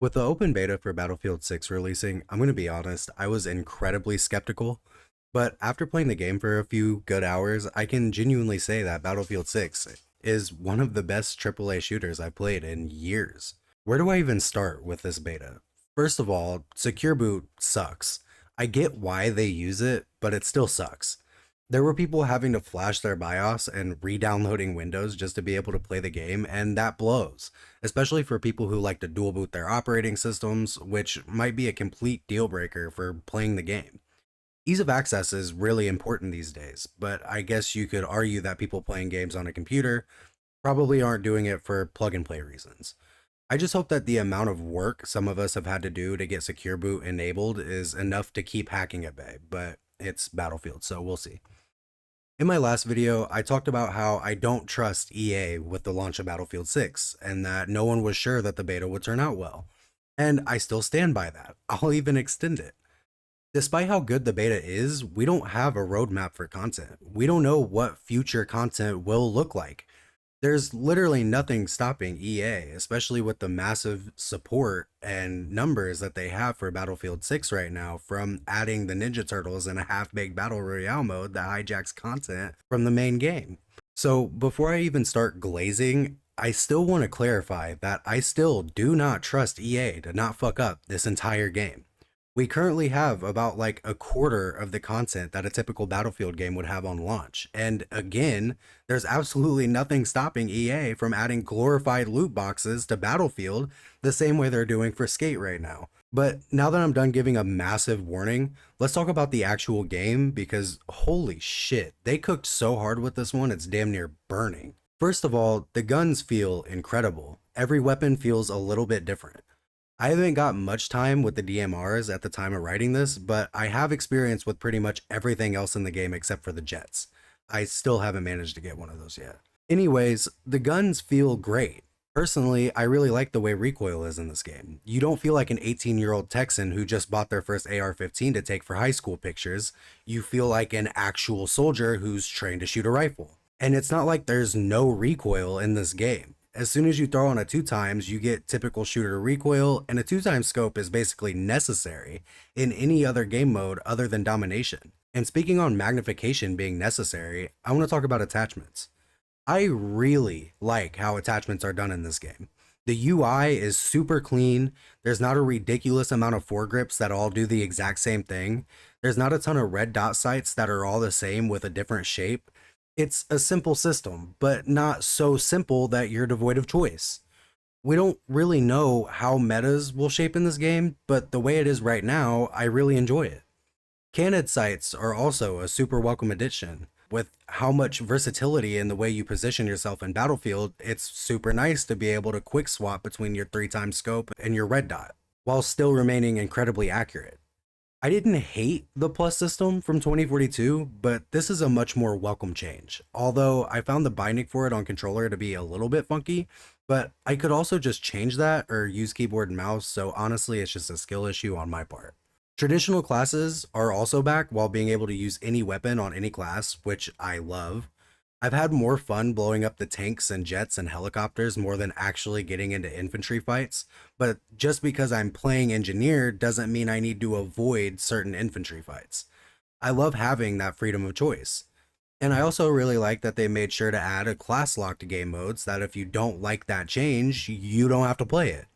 With the open beta for Battlefield 6 releasing, I'm going to be honest, I was incredibly skeptical. But after playing the game for a few good hours, I can genuinely say that Battlefield 6 is one of the best AAA shooters I've played in years. Where do I even start with this beta? First of all, Secure Boot sucks. I get why they use it, but it still sucks. There were people having to flash their BIOS and re-downloading Windows just to be able to play the game, and that blows, especially for people who like to dual boot their operating systems, which might be a complete deal breaker for playing the game. Ease of access is really important these days, but I guess you could argue that people playing games on a computer probably aren't doing it for plug and play reasons. I just hope that the amount of work some of us have had to do to get Secure Boot enabled is enough to keep hacking at bay, but it's Battlefield, so we'll see. In my last video, I talked about how I don't trust EA with the launch of Battlefield 6, and that no one was sure that the beta would turn out well. And I still stand by that. I'll even extend it. Despite how good the beta is, we don't have a roadmap for content. We don't know what future content will look like. There's literally nothing stopping EA, especially with the massive support and numbers that they have for Battlefield 6 right now, from adding the Ninja Turtles in a half-baked battle royale mode that hijacks content from the main game. So before I even start glazing, I still want to clarify that I still do not trust EA to not fuck up this entire game. We currently have about like a quarter of the content that a typical Battlefield game would have on launch. And again, there's absolutely nothing stopping EA from adding glorified loot boxes to Battlefield the same way they're doing for Skate right now. But now that I'm done giving a massive warning, let's talk about the actual game, because holy shit, they cooked so hard with this one, it's damn near burning. First of all, the guns feel incredible. Every weapon feels a little bit different. I haven't got much time with the DMRs at the time of writing this, but I have experience with pretty much everything else in the game except for the jets. I still haven't managed to get one of those yet. Anyways, the guns feel great. Personally, I really like the way recoil is in this game. You don't feel like an 18-year-old Texan who just bought their first AR-15 to take for high school pictures. You feel like an actual soldier who's trained to shoot a rifle. And it's not like there's no recoil in this game. As soon as you throw on a 2x, you get typical shooter recoil, and a 2x scope is basically necessary in any other game mode other than domination. And speaking on magnification being necessary, I want to talk about attachments. I really like how attachments are done in this game. The UI is super clean. There's not a ridiculous amount of foregrips that all do the exact same thing. There's not a ton of red dot sights that are all the same with a different shape. It's a simple system, but not so simple that you're devoid of choice. We don't really know how metas will shape in this game, but the way it is right now, I really enjoy it. Canned sights are also a super welcome addition. With how much versatility in the way you position yourself in Battlefield, it's super nice to be able to quick swap between your 3x scope and your red dot, while still remaining incredibly accurate. I didn't hate the plus system from 2042, but this is a much more welcome change. Although I found the binding for it on controller to be a little bit funky, but I could also just change that or use keyboard and mouse, so honestly it's just a skill issue on my part. Traditional classes are also back while being able to use any weapon on any class, which I love. I've had more fun blowing up the tanks and jets and helicopters more than actually getting into infantry fights, but just because I'm playing engineer doesn't mean I need to avoid certain infantry fights. I love having that freedom of choice. And I also really like that they made sure to add a class lock to game modes that if you don't like that change, you don't have to play it.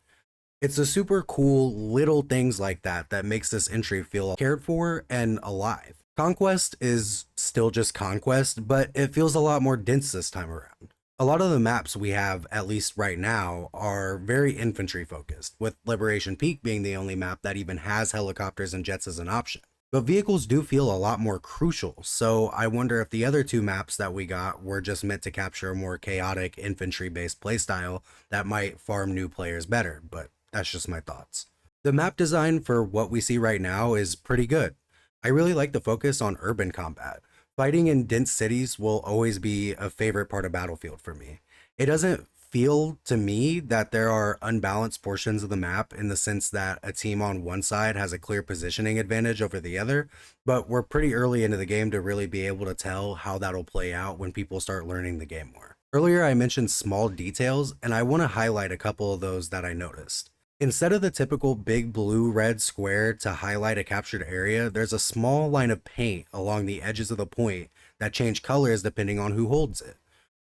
It's the super cool little things like that that makes this entry feel cared for and alive. Conquest is still just Conquest, but it feels a lot more dense this time around. A lot of the maps we have, at least right now, are very infantry focused, with Liberation Peak being the only map that even has helicopters and jets as an option. But vehicles do feel a lot more crucial, so I wonder if the other two maps that we got were just meant to capture a more chaotic infantry-based playstyle that might farm new players better, but that's just my thoughts. The map design for what we see right now is pretty good. I really like the focus on urban combat. Fighting in dense cities will always be a favorite part of Battlefield for me. It doesn't feel to me that there are unbalanced portions of the map in the sense that a team on one side has a clear positioning advantage over the other, but we're pretty early into the game to really be able to tell how that'll play out when people start learning the game more. Earlier I mentioned small details, and I want to highlight a couple of those that I noticed. Instead of the typical big blue-red square to highlight a captured area, there's a small line of paint along the edges of the point that change colors depending on who holds it,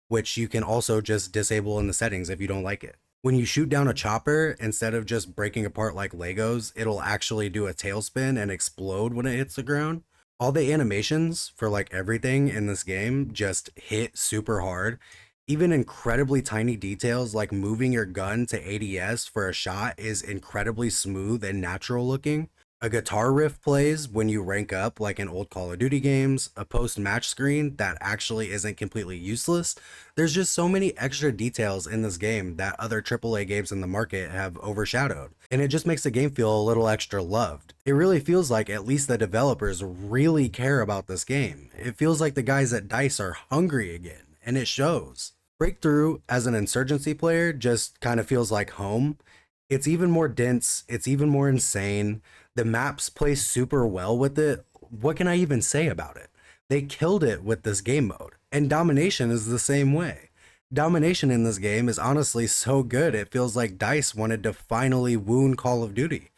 which you can also just disable in the settings if you don't like it. When you shoot down a chopper, instead of just breaking apart like Legos, it'll actually do a tailspin and explode when it hits the ground. All the animations for like everything in this game just hit super hard. Even incredibly tiny details like moving your gun to ADS for a shot is incredibly smooth and natural looking. A guitar riff plays when you rank up like in old Call of Duty games, a post-match screen that actually isn't completely useless. There's just so many extra details in this game that other AAA games in the market have overshadowed, and it just makes the game feel a little extra loved. It really feels like at least the developers really care about this game. It feels like the guys at DICE are hungry again, and it shows. Breakthrough as an Insurgency player just kind of feels like home. It's even more dense, it's even more insane. The maps play super well with it. What can I even say about it? They killed it with this game mode. And Domination is the same way. Domination in this game is honestly so good, it feels like DICE wanted to finally wound Call of Duty.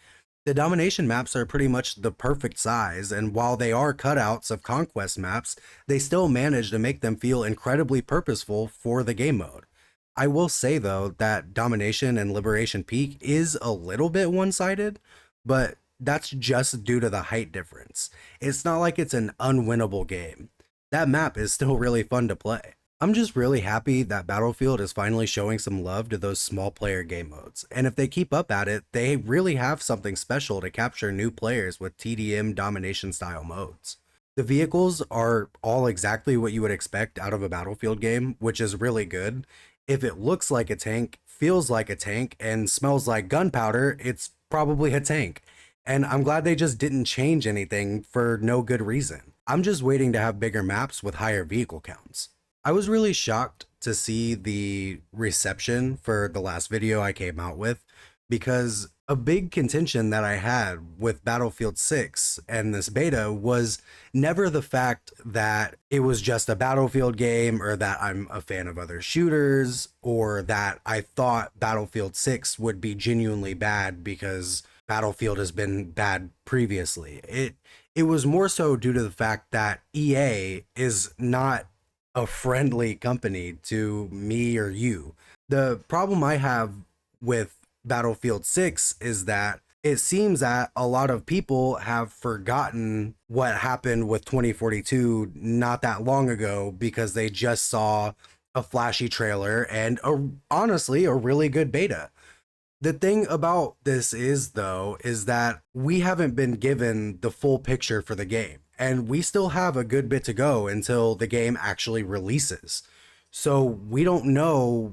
The Domination maps are pretty much the perfect size, and while they are cutouts of Conquest maps, they still manage to make them feel incredibly purposeful for the game mode. I will say though that Domination and Liberation Peak is a little bit one-sided, but that's just due to the height difference. It's not like it's an unwinnable game. That map is still really fun to play. I'm just really happy that Battlefield is finally showing some love to those small player game modes, and if they keep up at it, they really have something special to capture new players with TDM domination style modes. The vehicles are all exactly what you would expect out of a Battlefield game, which is really good. If it looks like a tank, feels like a tank, and smells like gunpowder, it's probably a tank. And I'm glad they just didn't change anything for no good reason. I'm just waiting to have bigger maps with higher vehicle counts. I was really shocked to see the reception for the last video I came out with, because a big contention that I had with Battlefield 6 and this beta was never the fact that it was just a Battlefield game, or that I'm a fan of other shooters, or that I thought Battlefield 6 would be genuinely bad because Battlefield has been bad previously. It was more so due to the fact that EA is not a friendly company to me or you. The problem I have with Battlefield 6 is that it seems that a lot of people have forgotten what happened with 2042 not that long ago, because they just saw a flashy trailer and honestly a really good beta. The thing about this is, though, is that we haven't been given the full picture for the game, and we still have a good bit to go until the game actually releases. So we don't know,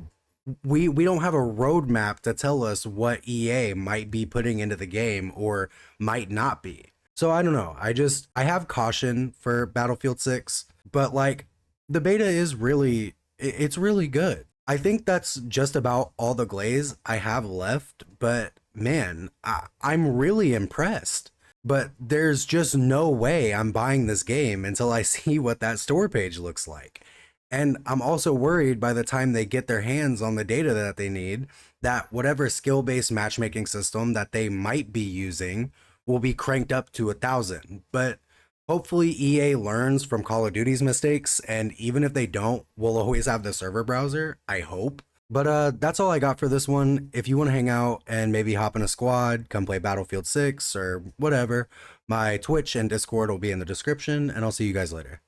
we don't have a roadmap to tell us what EA might be putting into the game or might not be. So I don't know. I have caution for Battlefield 6, but like the beta is really, it's really good. I think that's just about all the glaze I have left, but man, I'm really impressed. But there's just no way I'm buying this game until I see what that store page looks like. And I'm also worried by the time they get their hands on the data that they need, that whatever skill-based matchmaking system that they might be using will be cranked up to 1,000. But hopefully EA learns from Call of Duty's mistakes, and even if they don't, we'll always have the server browser, I hope. But that's all I got for this one. If you want to hang out and maybe hop in a squad, come play Battlefield 6 or whatever, my Twitch and Discord will be in the description, and I'll see you guys later.